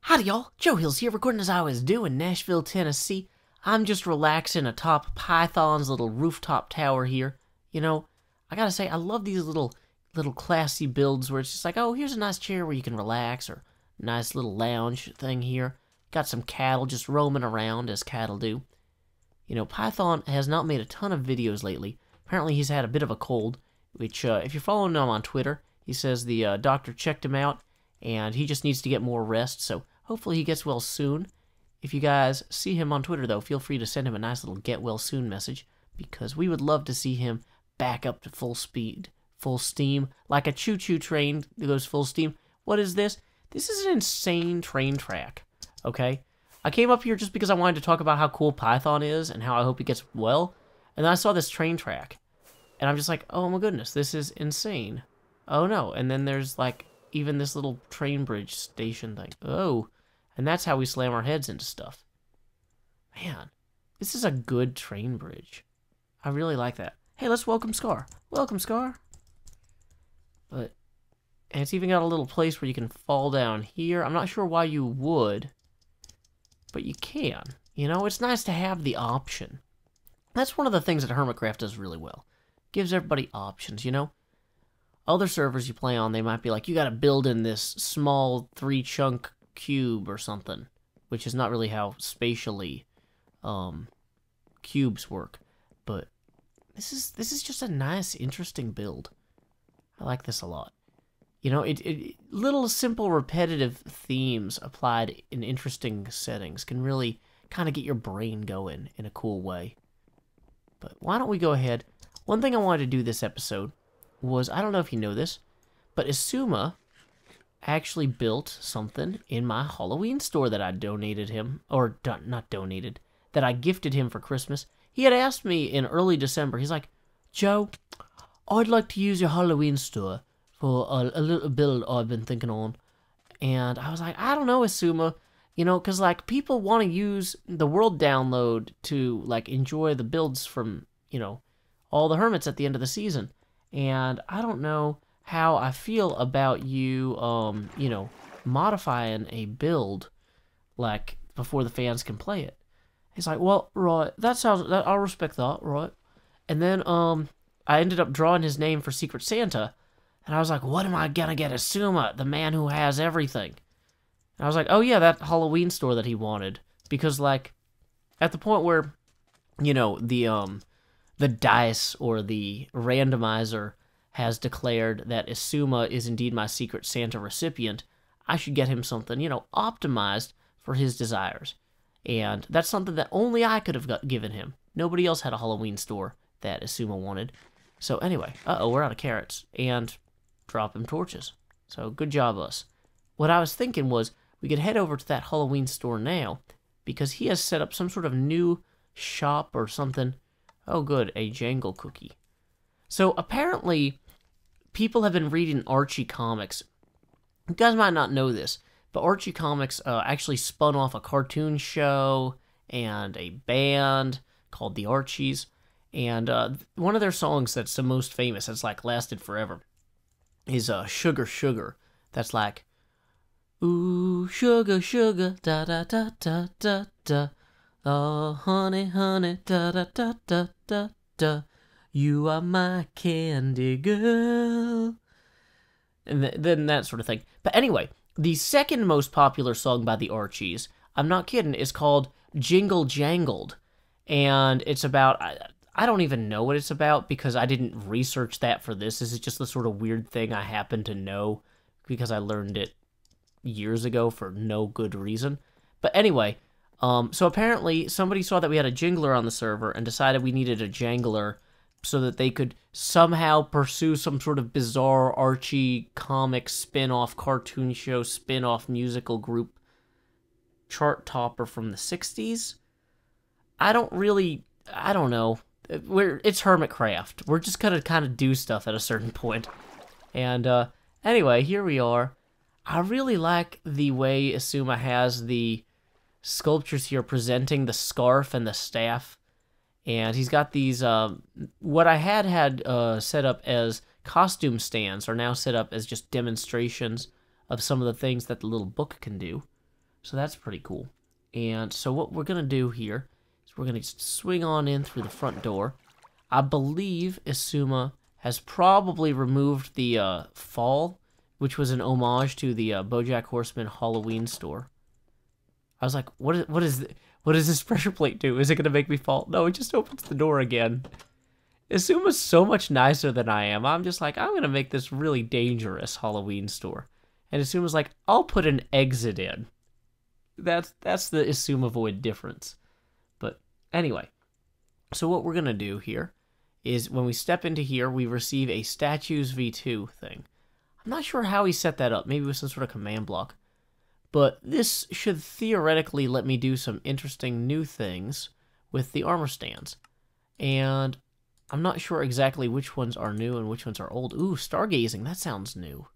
Howdy y'all, Joe Hills here, recording as I always do in Nashville, Tennessee. I'm just relaxing atop Python's little rooftop tower here. You know, I gotta say, I love these little classy builds where it's just like, oh, here's a nice chair where you can relax, or nice little lounge thing here. Got some cattle just roaming around, as cattle do. You know, Python has not made a ton of videos lately. Apparently he's had a bit of a cold, which, if you're following him on Twitter, he says the doctor checked him out, and he just needs to get more rest, so hopefully he gets well soon. If you guys see him on Twitter, though, feel free to send him a nice little get well soon message, because we would love to see him back up to full speed, full steam, like a choo-choo train that goes full steam. What is this? This is an insane train track, okay? I came up here just because I wanted to talk about how cool Python is and how I hope he gets well, and then I saw this train track, and I'm just like, oh my goodness, this is insane. Oh no, and then there's like even this little train bridge station thing. Oh, and that's how we slam our heads into stuff. Man, this is a good train bridge. I really like that. Hey, let's welcome Scar. Welcome, Scar. And it's even got a little place where you can fall down here. I'm not sure why you would, but you can. You know, it's nice to have the option. That's one of the things that Hermitcraft does really well. Gives everybody options, you know? Other servers you play on, they might be like, you gotta build in this small 3-chunk cube or something, which is not really how spatially cubes work. But this is just a nice, interesting build. I like this a lot. You know, little simple repetitive themes applied in interesting settings can really kind of get your brain going in a cool way. But why don't we go ahead? One thing I wanted to do this episode was, I don't know if you know this, but Xisuma actually built something in my Halloween store that I donated him, or not donated, that I gifted him for Christmas. He had asked me in early December, he's like, Joe, I'd like to use your Halloween store for a little build I've been thinking on. And I was like, I don't know, Xisuma, you know, because like people want to use the world download to like enjoy the builds from, you know, all the hermits at the end of the season. And I don't know how I feel about you, you know, modifying a build, like, before the fans can play it. He's like, well, right, I'll respect that, right? And then, I ended up drawing his name for Secret Santa, and I was like, what am I gonna get Xisuma, the man who has everything? And I was like, oh yeah, that Halloween store that he wanted. Because, like, at the point where, you know, the dice or the randomizer has declared that Xisuma is indeed my Secret Santa recipient, I should get him something, you know, optimized for his desires. And that's something that only I could have given him. Nobody else had a Halloween store that Xisuma wanted. So anyway, we're out of carrots. And drop him torches. So good job, us. What I was thinking was we could head over to that Halloween store now, because he has set up some sort of new shop or something. Oh good, a jangle cookie. So apparently, people have been reading Archie comics. You guys might not know this, but Archie comics actually spun off a cartoon show and a band called the Archies. And one of their songs that's the most famous, that's like lasted forever, is Sugar Sugar. That's like, ooh, sugar, sugar, da da da da da da. Oh, honey, honey, da da da da da da. You are my candy girl. And then that sort of thing. But anyway, the second most popular song by the Archies, I'm not kidding, is called Jingle Jangled. And it's about, I don't even know what it's about because I didn't research that for this. This is just the sort of weird thing I happen to know because I learned it years ago for no good reason. But anyway, so apparently somebody saw that we had a jingler on the server and decided we needed a jangler so that they could somehow pursue some sort of bizarre Archie comic spin-off cartoon show, spin-off musical group chart topper from the 60s. I don't know. It's Hermitcraft. We're just gonna kind of do stuff at a certain point. And anyway, here we are. I really like the way Xisuma has the sculptures here presenting the scarf and the staff. And he's got these, what I had set up as costume stands are now set up as just demonstrations of some of the things that the little book can do. So that's pretty cool. And so what we're going to do here is we're going to swing on in through the front door. I believe Xisuma has probably removed the fall, which was an homage to the BoJack Horseman Halloween store. I was like, what does this pressure plate do? Is it going to make me fall? No, it just opens the door again. Xisuma's so much nicer than I am. I'm just like, I'm going to make this really dangerous Halloween store. And Xisuma's like, I'll put an exit in. That's the Xisuma Void difference. But anyway, so what we're going to do here is when we step into here, we receive a statues v2 thing. I'm not sure how he set that up. Maybe with some sort of command block. But this should theoretically let me do some interesting new things with the armor stands. And I'm not sure exactly which ones are new and which ones are old. Ooh, stargazing. That sounds new.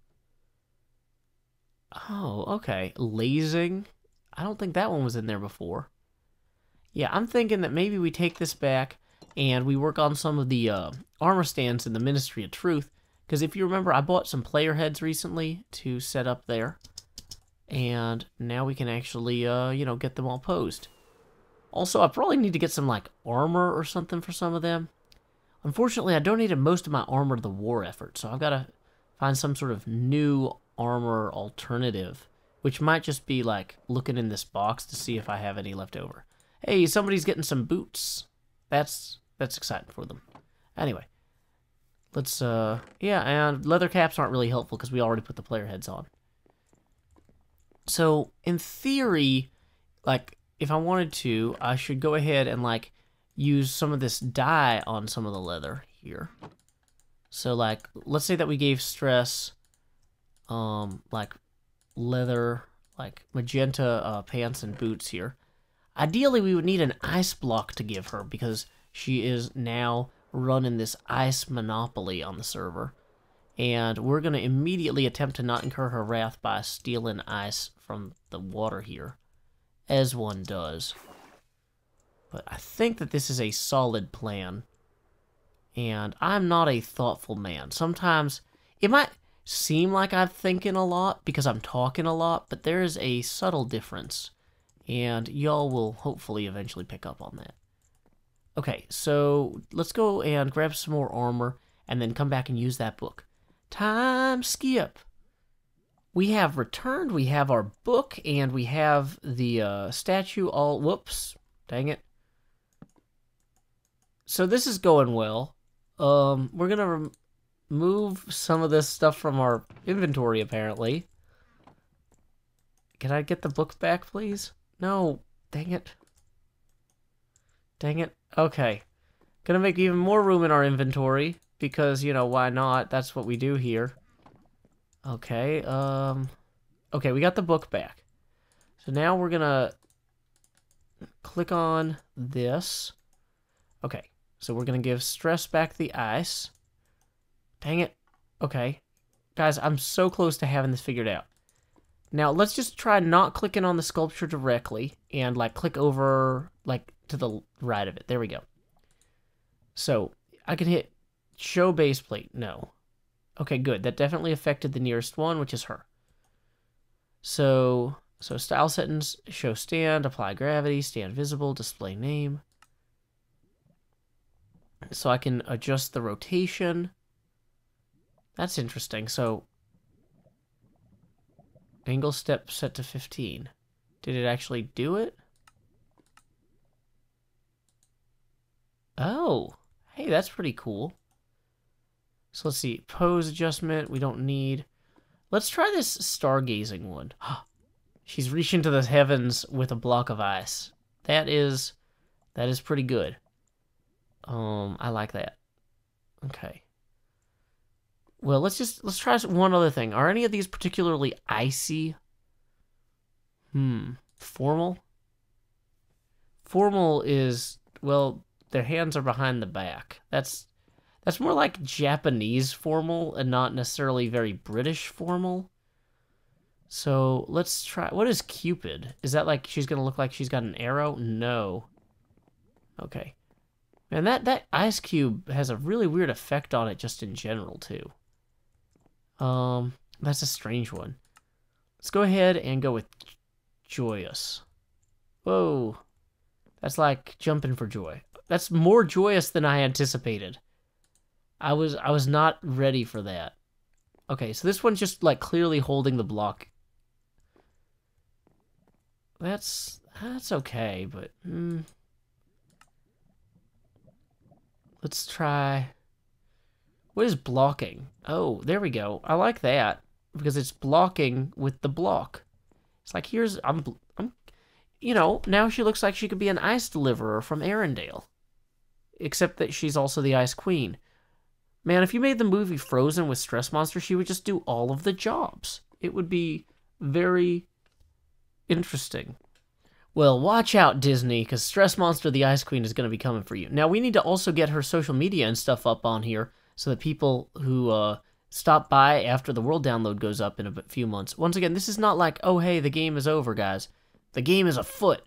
Oh, okay. Lasing. I don't think that one was in there before. Yeah, I'm thinking that maybe we take this back and we work on some of the armor stands in the Ministry of Truth. Because if you remember, I bought some player heads recently to set up there. And now we can actually, get them all posed. Also, I probably need to get some, armor or something for some of them. Unfortunately, I donated most of my armor to the war effort, so I've got to find some sort of new armor alternative. Which might just be, looking in this box to see if I have any left over. Hey, somebody's getting some boots. That's exciting for them. Anyway. Let's, and leather caps aren't really helpful because we already put the player heads on. So, in theory, if I wanted to, I should go ahead and, use some of this dye on some of the leather here. So, let's say that we gave Stress, leather, magenta pants and boots here. Ideally, we would need an ice block to give her because she is now running this ice monopoly on the server. And we're going to immediately attempt to not incur her wrath by stealing ice from the water here, as one does. But I think that this is a solid plan. And I'm not a thoughtful man. Sometimes it might seem like I'm thinking a lot because I'm talking a lot, but there is a subtle difference. And y'all will hopefully eventually pick up on that. Okay, so let's go and grab some more armor and then come back and use that book. Time skip. We have returned, we have our book, and we have the statue all... Whoops. Dang it. So this is going well. We're going to remove some of this stuff from our inventory, apparently. Can I get the book back, please? No. Dang it. Dang it. Okay. Gonna make even more room in our inventory. Because, why not? That's what we do here. Okay, okay, we got the book back. So now we're gonna click on this. Okay, so we're gonna give Stress back the ice. Dang it. Okay. Guys, I'm so close to having this figured out. Now, let's just try not clicking on the sculpture directly and, click over, to the right of it. There we go. So, I can hit show base plate. No. Okay, good. That definitely affected the nearest one, which is her. So style settings, show stand, apply gravity, stand visible, display name. So I can adjust the rotation. That's interesting. So angle step set to 15. Did it actually do it? Oh, hey, that's pretty cool. So let's see, pose adjustment, we don't need. Let's try this stargazing one. She's reaching to the heavens with a block of ice. That is pretty good. I like that. Okay. Well, let's try one other thing. Are any of these particularly icy? Formal? Formal is, well, their hands are behind the back. That's more like Japanese formal and not necessarily very British formal. So let's try. What is Cupid? Is that like she's gonna look like she's got an arrow? No. Okay. Man, that ice cube has a really weird effect on it just in general too. That's a strange one. Let's go ahead and go with joyous. Whoa. That's like jumping for joy. That's more joyous than I anticipated. I was not ready for that. Okay, so this one's just like clearly holding the block. That's okay, but let's try. What is blocking? Oh, there we go. I like that because it's blocking with the block. It's like here's you know, now she looks like she could be an ice deliverer from Arendelle. Except that she's also the Ice Queen. Man, if you made the movie Frozen with Stress Monster, she would just do all of the jobs. It would be very interesting. Well, watch out, Disney, because Stress Monster the Ice Queen is going to be coming for you. Now, we need to also get her social media and stuff up on here so that people who stop by after the world download goes up in a few months. Once again, this is not like, oh, hey, the game is over, guys. The game is afoot.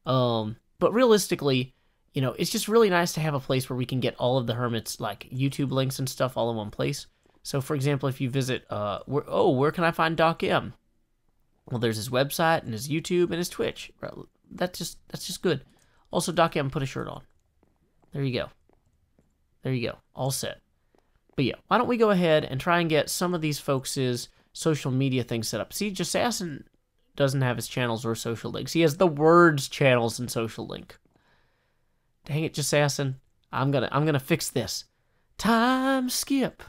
But realistically, you know, it's just really nice to have a place where we can get all of the Hermit's, like, YouTube links and stuff all in one place. So, for example, if you visit, where can I find Doc M? Well, there's his website and his YouTube and his Twitch. That's just good. Also, Doc M put a shirt on. There you go. There you go. All set. But yeah, why don't we go ahead and try and get some of these folks' social media things set up. See, Jasassin doesn't have his channels or social links. He has the words channels and social link. Dang it, Jasassin. I'm gonna fix this. Time skip.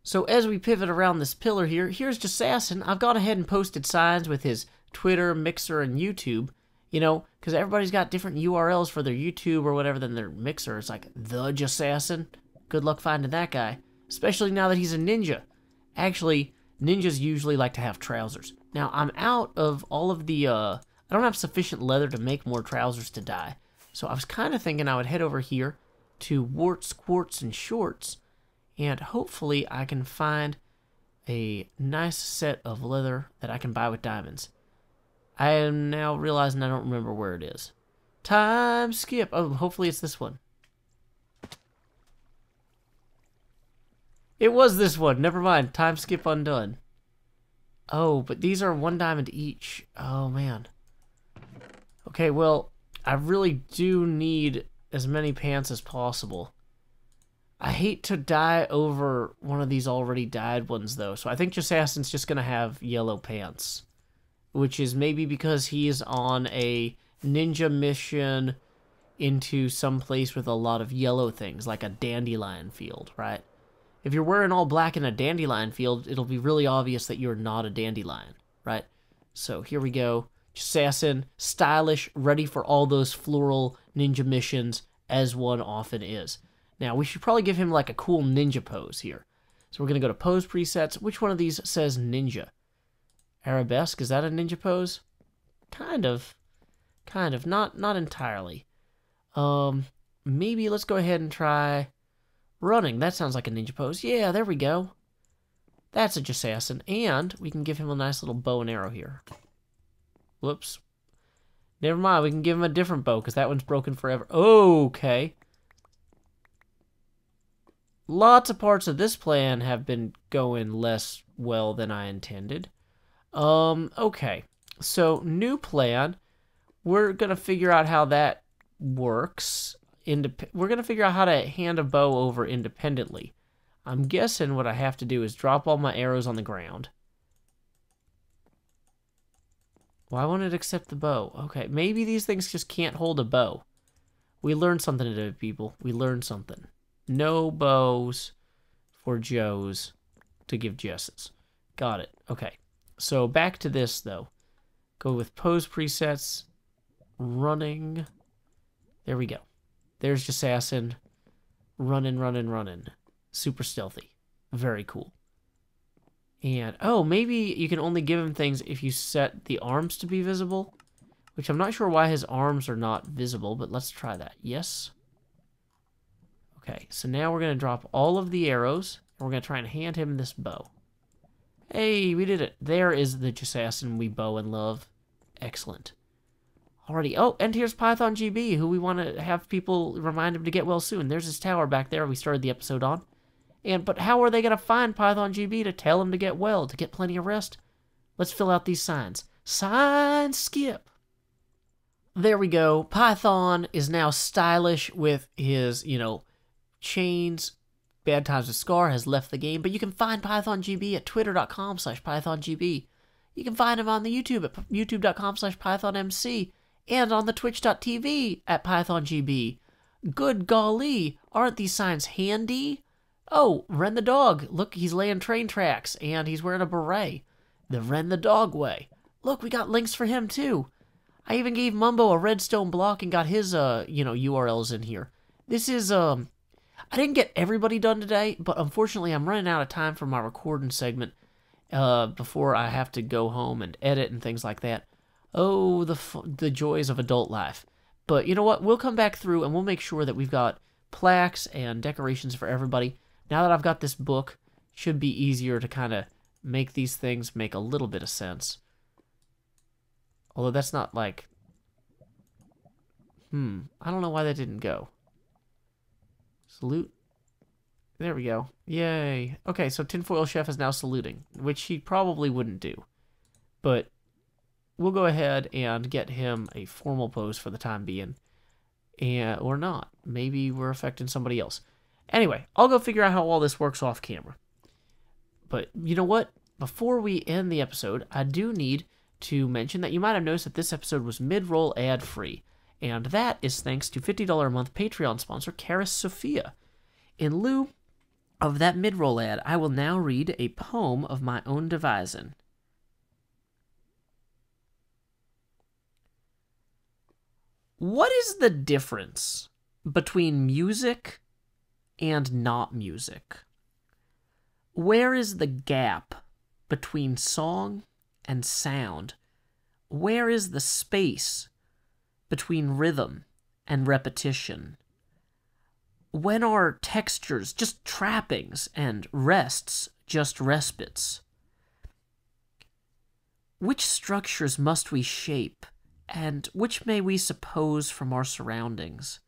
So as we pivot around this pillar here, here's Jasassin. I've gone ahead and posted signs with his Twitter, Mixer, and YouTube. You know, because everybody's got different URLs for their YouTube or whatever than their Mixer. It's like, the Jasassin. Good luck finding that guy. Especially now that he's a ninja. Actually, ninjas usually like to have trousers. Now, I'm out of all of the, I don't have sufficient leather to make more trousers to dye. So I was kind of thinking I would head over here to Warts, Quartz, and Shorts. And hopefully I can find a nice set of leather that I can buy with diamonds. I am now realizing I don't remember where it is. Time skip. Oh, hopefully it's this one. It was this one. Never mind. Time skip undone. Oh, but these are 1 diamond each. Oh, man. Okay, well, I really do need as many pants as possible. I hate to dye over one of these already dyed ones, though. So I think Jasassin's just going to have yellow pants. Which is maybe because he's on a ninja mission into some place with a lot of yellow things, like a dandelion field, right? If you're wearing all black in a dandelion field, it'll be really obvious that you're not a dandelion, right? So here we go. Jasassin, stylish, ready for all those floral ninja missions, as one often is. Now, we should probably give him like a cool ninja pose here. So we're going to go to pose presets. Which one of these says ninja? Arabesque, is that a ninja pose? Kind of, not entirely. Maybe let's go ahead and try running. That sounds like a ninja pose. Yeah, there we go. That's a Jasassin, and we can give him a nice little bow and arrow here. Whoops. Never mind, we can give him a different bow, because that one's broken forever. Okay. Lots of parts of this plan have been going less well than I intended. Okay, so new plan, we're going to figure out how that works. We're going to figure out how to hand a bow over independently. I'm guessing what I have to do is drop all my arrows on the ground. Why won't it accept the bow? Okay, maybe these things just can't hold a bow. We learned something today, people. We learned something. No bows for Joes to give Jesses. Got it. Okay. So back to this, though. Go with pose presets. Running. There we go. There's Jasassin. Running. Super stealthy. Very cool. And, oh, maybe you can only give him things if you set the arms to be visible. Which I'm not sure why his arms are not visible, but let's try that. Yes. Okay, so now we're going to drop all of the arrows. And we're going to try and hand him this bow. Hey, we did it. There is the Jasassin we bow and love. Excellent. Alrighty. Oh, and here's Python GB, who we want to have people remind him to get well soon. There's his tower back there we started the episode on. But how are they going to find Python GB to tell him to get well, to get plenty of rest? Let's fill out these signs. Sign skip. There we go. Python is now stylish with his, chains. Bad Times with Scar has left the game, but you can find PythonGB at twitter.com/PythonGB. You can find him on the YouTube at youtube.com/PythonMC and on the twitch.tv at PythonGB. Good golly, aren't these signs handy? Oh, Ren the dog. Look, he's laying train tracks, and he's wearing a beret. The Ren the dog way. Look, we got links for him, too. I even gave Mumbo a redstone block and got his, URLs in here. This is, I didn't get everybody done today, but unfortunately I'm running out of time for my recording segment before I have to go home and edit and things like that. Oh, the joys of adult life. But you know what? We'll come back through and we'll make sure that we've got plaques and decorations for everybody. Now that I've got this book, it should be easier to kind of make these things make a little bit of sense. Although that's not like... I don't know why that didn't go. Salute. There we go. Yay. Okay, so Tinfoil Chef is now saluting, which he probably wouldn't do. But we'll go ahead and get him a formal pose for the time being. Or not. Maybe we're affecting somebody else. Anyway, I'll go figure out how all this works off camera. But you know what? Before we end the episode, I do need to mention that you might have noticed that this episode was mid-roll ad-free. And that is thanks to $50 a month Patreon sponsor, Karis Sophia. In lieu of that mid-roll ad, I will now read a poem of my own devising. What is the difference between music and not music? Where is the gap between song and sound? Where is the space between rhythm and repetition? When are textures just trappings and rests just respites? Which structures must we shape, and which may we suppose from our surroundings?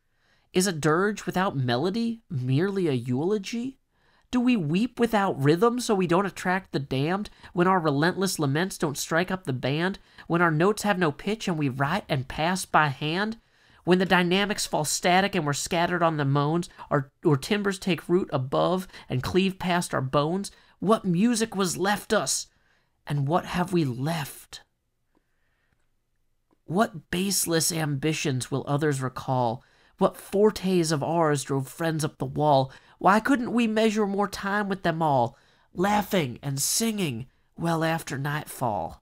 Is a dirge without melody merely a eulogy? Do we weep without rhythm so we don't attract the damned? When our relentless laments don't strike up the band? When our notes have no pitch and we write and pass by hand? When the dynamics fall static and we're scattered on the moans, or timbers take root above and cleave past our bones? What music was left us, and what have we left? What baseless ambitions will others recall? What fortes of ours drove friends up the wall? Why couldn't we measure more time with them all, laughing and singing well after nightfall?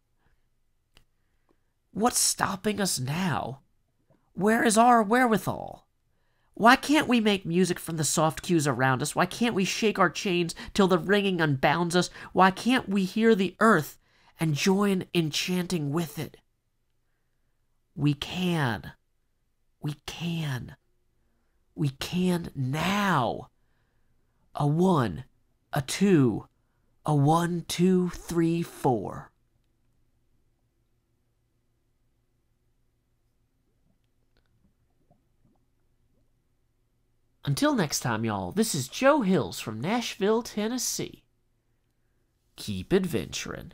What's stopping us now? Where is our wherewithal? Why can't we make music from the soft cues around us? Why can't we shake our chains till the ringing unbounds us? Why can't we hear the earth and join in chanting with it? We can. We can. We can now. A 1, a 2, a 1, 2, 3, 4. Until next time, y'all, this is Joe Hills from Nashville, Tennessee. Keep adventuring.